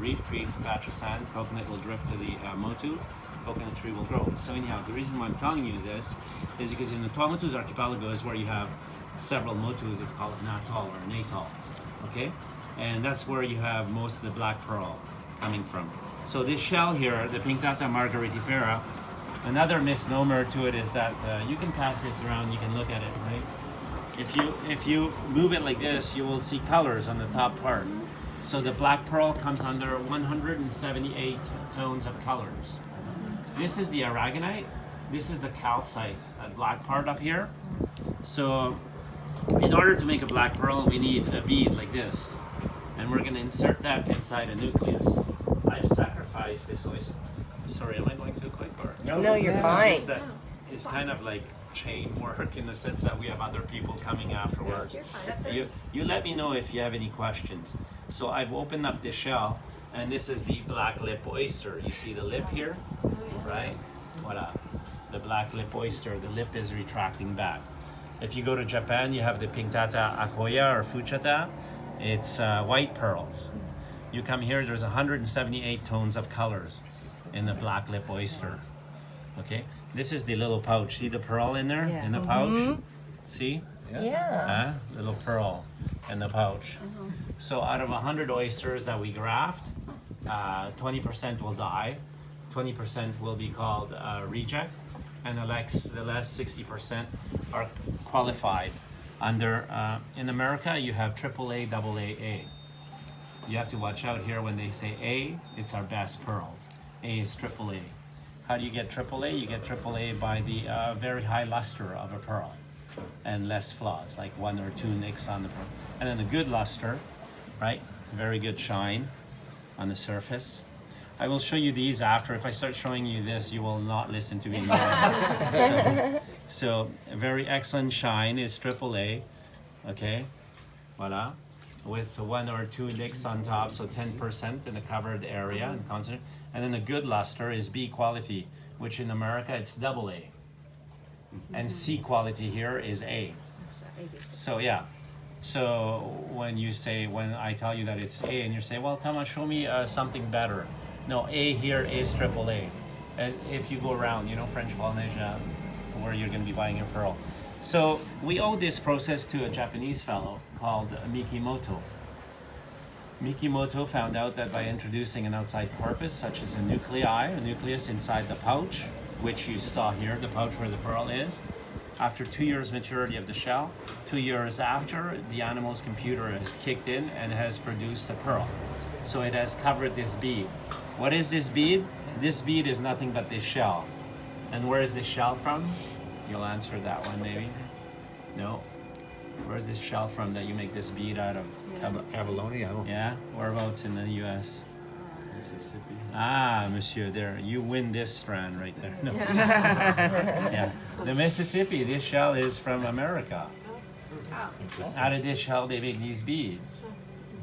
reef creates a patch of sand, coconut will drift to the motu, coconut tree will grow. So anyhow, the reason why I'm telling you this is because in the Tuamotu's archipelago is where you have several motus. It's called an atoll or an atoll, okay? And that's where you have most of the black pearl coming from. So this shell here, the Pinctata margaritifera, another misnomer to it is that you can pass this around, you can look at it, right? If you move it like this, you will see colors on the top part. So the black pearl comes under 178 tones of colors. This is the aragonite, this is the calcite, that black part up here. So in order to make a black pearl, we need a bead like this. And we're gonna insert that inside a nucleus. I've sacrificed this oyster. Sorry, am I going too quick or? No, you're fine. It's just that it's kind of like chain work in the sense that we have other people coming afterwards. You're fine. That's right. You let me know if you have any questions. So I've opened up this shell, and this is the black lip oyster. You see the lip here, right? Voila. The black lip oyster, the lip is retracting back. If you go to Japan, you have the Pinctata akoya or fuchata. It's white pearls. You come here, there's 178 tones of colors in the black lip oyster. Okay, this is the little pouch. See the pearl in there, in the pouch? See? Yeah. Little pearl in the pouch. So out of 100 oysters that we graft, 20% will die, 20% will be called reject, and the less 60% are qualified. Under in America, you have AAA, AA. You have to watch out here when they say A, it's our best pearls. A is AAA. How do you get AAA? You get AAA by the very high luster of a pearl and less flaws, like 1 or 2 nicks on the pearl. And then a good luster, right? Very good shine on the surface. I will show you these after. If I start showing you this, you will not listen to me anymore. So a very excellent shine is AAA, okay? Voila. With 1 or 2 nicks on top, so 10% in the covered area and concentrate. And then a good luster is B quality, which in America it's AA. And C quality here is A. So yeah. So when I tell you that it's A and you say, well, Thomas, show me something better. No, A here is AAA. And if you go around, French Polynesia, where you're going to be buying your pearl. So we owe this process to a Japanese fellow called Mikimoto. Mikimoto found out that by introducing an outside corpus, such as a nucleus inside the pouch, which you saw here, the pouch where the pearl is, after 2 years maturity of the shell, 2 years after, the animal's computer has kicked in and has produced a pearl. So it has covered this bead. What is this bead? This bead is nothing but this shell. And where is this shell from? You'll answer that one maybe. No. Where's this shell from that you make this bead out of? Abalone, I don't know. Yeah? Whereabouts in the US? Mississippi. Ah, monsieur, there. You win this strand right there. No. Yeah. The Mississippi, this shell is from America. Out of this shell, they make these beads.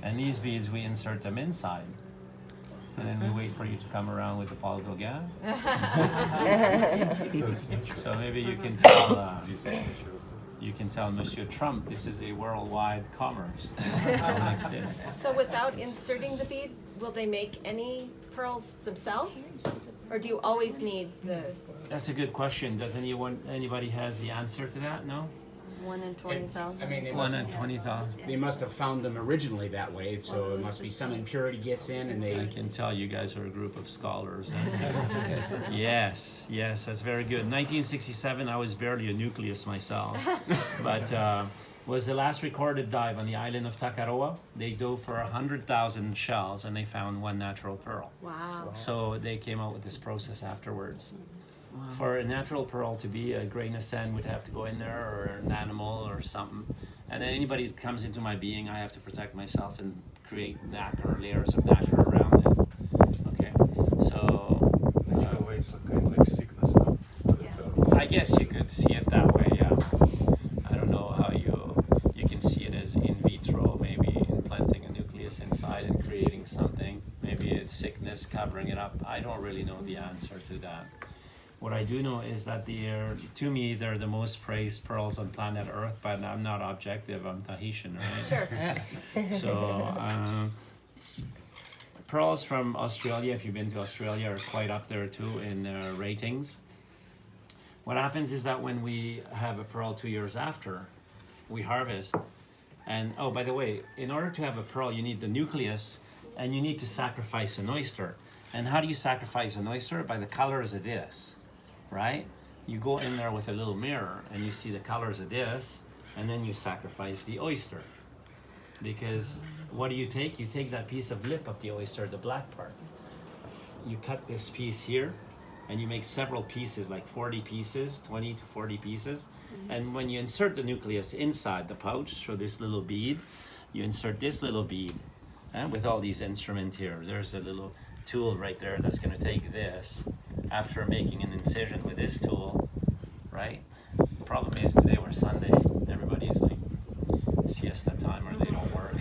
And these beads, we insert them inside. And then we wait for you to come around with the Paul Gauguin. So maybe you can tell Monsieur Trump this is a worldwide commerce. So without inserting the bead, will they make any pearls themselves? Or do you always need the... That's a good question. Does anybody has the answer to that? No? 1 in 20,000. I mean, 1 in 20,000. they must have found them originally that way, so it must be some impurity gets in and I they... can tell you guys are a group of scholars. Yes, that's very good. 1967, I was barely a nucleus myself, but was the last recorded dive on the island of Takaroa. They dove for 100,000 shells and they found 1 natural pearl. Wow. So they came out with this process afterwards. For a natural pearl to be, a grain of sand would have to go in there, or an animal or something. And then anybody that comes into my being, I have to protect myself and create nacre, layers of nacre around it. Okay, so... it's kind of like sickness now. I guess you could see it that way, yeah. I don't know how you can see it as in vitro, maybe implanting a nucleus inside and creating something. Maybe it's sickness covering it up. I don't really know the answer to that. What I do know is that to me, they're the most praised pearls on planet Earth, but I'm not objective, I'm Tahitian, right? Sure. So, pearls from Australia, if you've been to Australia, are quite up there too in ratings. What happens is that when we have a pearl 2 years after, we harvest. And oh, by the way, in order to have a pearl, you need the nucleus and you need to sacrifice an oyster. And how do you sacrifice an oyster? By the colors of this, right? You go in there with a little mirror and you see the colors of this, and then you sacrifice the oyster. Because what do you take? You take that piece of lip of the oyster, the black part. You cut this piece here, and you make several pieces, like 40 pieces, 20 to 40 pieces. And when you insert the nucleus inside the pouch, so this little bead, you insert this little bead with all these instruments here. There's a little tool right there that's going to take this after making an incision with this tool, right? The problem is today we're Sunday. Everybody's like siesta time or they don't work.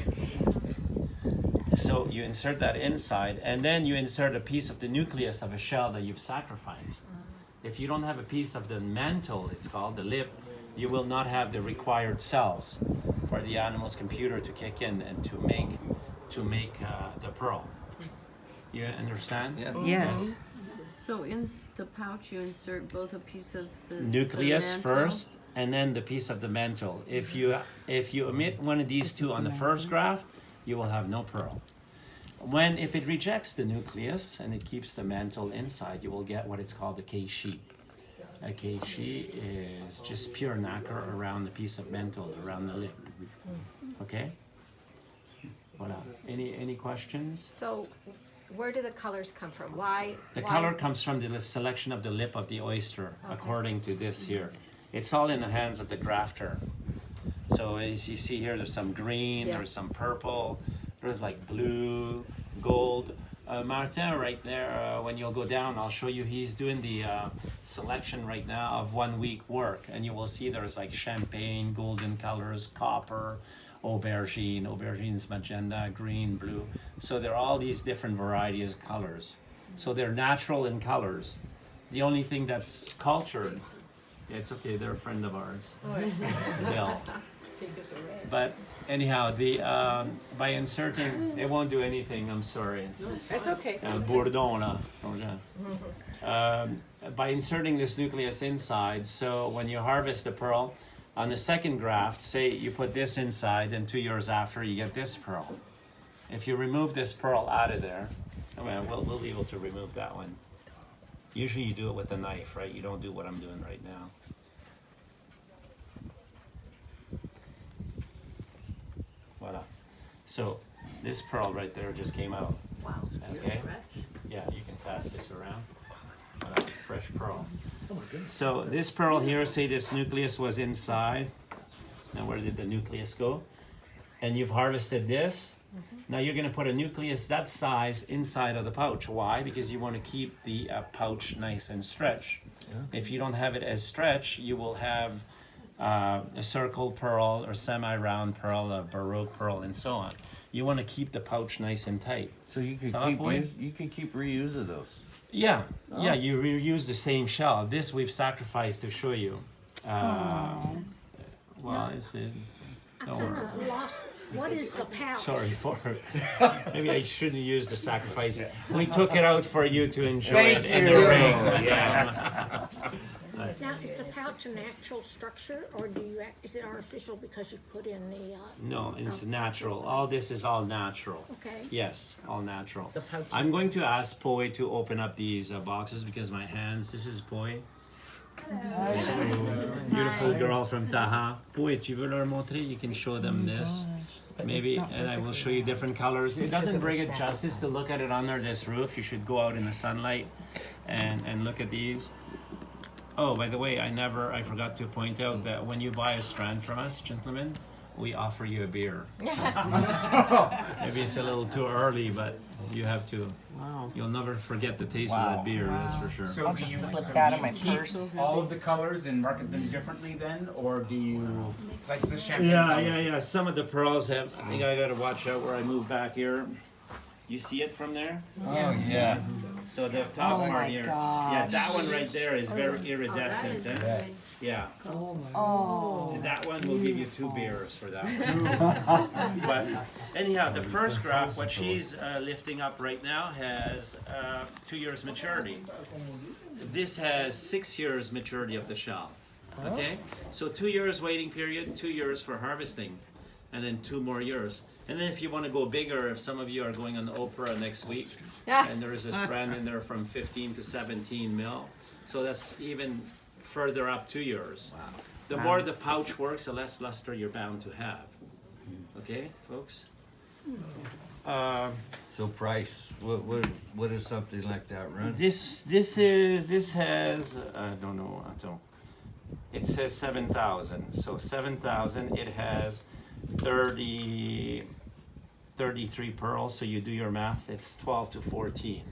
So you insert that inside, and then you insert a piece of the nucleus of a shell that you've sacrificed. If you don't have a piece of the mantle, it's called, the lip, you will not have the required cells for the animal's computer to kick in and to make the pearl. You understand? Yeah. Yes. So in the pouch, you insert both a piece of the Nucleus mantle. first, and then the piece of the mantle. If you omit one of these two on the first graft, you will have no pearl. If it rejects the nucleus and it keeps the mantle inside, you will get what it's called a keishi. A keishi is just pure nacre around the piece of mantle, around the lip. Okay? Voilà. Any questions? So where do the colors come from? Why? The color comes from the selection of the lip of the oyster, according to this here. It's all in the hands of the grafter. So as you see here, there's some green, Yes. there's some purple, there's like blue, gold. Martin right there, when you'll go down, I'll show you, he's doing the selection right now of 1 week work. And you will see there's like champagne, golden colors, copper, aubergine's magenta, green, blue. So there are all these different varieties of colors. So they're natural in colors. The only thing that's cultured, it's okay, they're a friend of ours. Still. But anyhow, by inserting, it won't do anything, I'm sorry. That's okay. Bourdon, là. By inserting this nucleus inside, so when you harvest the pearl, on the second graft, say you put this inside, and 2 years after, you get this pearl. If you remove this pearl out of there, we'll be able to remove that one. Usually you do it with a knife, right? You don't do what I'm doing right now. Voila. So this pearl right there just came out. Wow. Okay? Yeah, you can pass this around. Voila, fresh pearl. So this pearl here, say this nucleus was inside. Now where did the nucleus go? And you've harvested this. Now you're going to put a nucleus that size inside of the pouch. Why? Because you want to keep the pouch nice and stretched. If you don't have it as stretched, you will have a circle pearl or semi-round pearl, a baroque pearl, and so on. You want to keep the pouch nice and tight. So you can Solid point? you can keep reuse of those. Yeah, yeah, you reuse the same shell. This we've sacrificed to show you. Well, don't worry. Lost. What is the pouch? Sorry for maybe I shouldn't use the sacrifice. We took it out for you to enjoy it in the ring. Yeah. Now, is the pouch a natural structure, or is it artificial because you put in the? No, it's natural. All this is all natural. Okay. Yes, all natural. The pouch I'm going to ask Poi to open up these boxes because my hands. This is Poi. Beautiful girl from Taha. Poi, tu veux leur montrer? You can show them this. Maybe, and I will show you different colors. It doesn't bring it justice to look at it under this roof. You should go out in the sunlight and look at these. Oh, by the way, I forgot to point out that when you buy a strand from us, gentlemen, we offer you a beer. Maybe it's a little too early, but you have to. Wow. You'll never forget the taste of that beer, that's for sure. So I'll do just you, slip so that do in my you keep purse. all of the colors and market them differently then, or do you like the champagne Yeah, colors? yeah. Some of the pearls have. I think I gotta watch out where I move back here. You see it from there? Oh yeah. So the top Oh part my here. gosh. Yeah, that one right there is very iridescent. Oh, that is eh? very- Yeah. Oh. That one will give you 2 beers for that one. But anyhow, the first graph, what she's lifting up right now, has 2 years maturity. This has 6 years maturity of the shell. Okay? So 2 years waiting period, 2 years for harvesting, and then 2 more years. And then if you want to go bigger, if some of you are going on Oprah next week, Yeah. and there is a strand in there from 15 to 17 mil, so that's even further up 2 years. Wow. The more the pouch works, the less luster you're bound to have. Okay, folks? So price, what is something like that run? This has I don't know. It says 7,000. So 7,000. It has 33 pearls. So you do your math. It's 12 to 14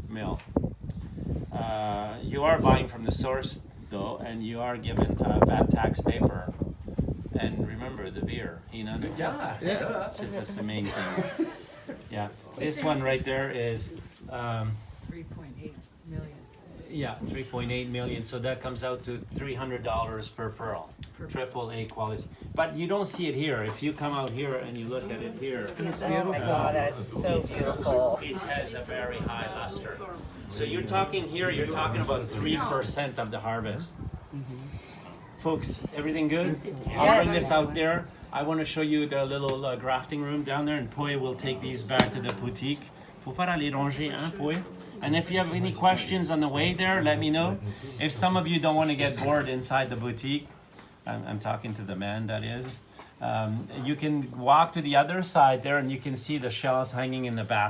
mil. You are buying from the source though, and you are given VAT tax paper. And remember the beer, Hinan. Yeah. That's the main thing. Yeah. This one right there is. 3.8 million. Yeah, 3.8 million, so that comes out to $300 per pearl, triple A quality. But you don't see it here. If you come out here and you look at it here, It's beautiful. Oh my God, that is so beautiful. it has a very high luster. So you're talking here, you're talking about 3% of the harvest. Folks, everything good? I'll bring this out there. I want to show you the little grafting room down there, and Poy will take these back to the boutique. Faut pas aller ranger, hein, Poy? And if you have any questions on the way there, let me know. If some of you don't want to get bored inside the boutique, I'm talking to the man, that is. You can walk to the other side there, and you can see the shells hanging in the basket.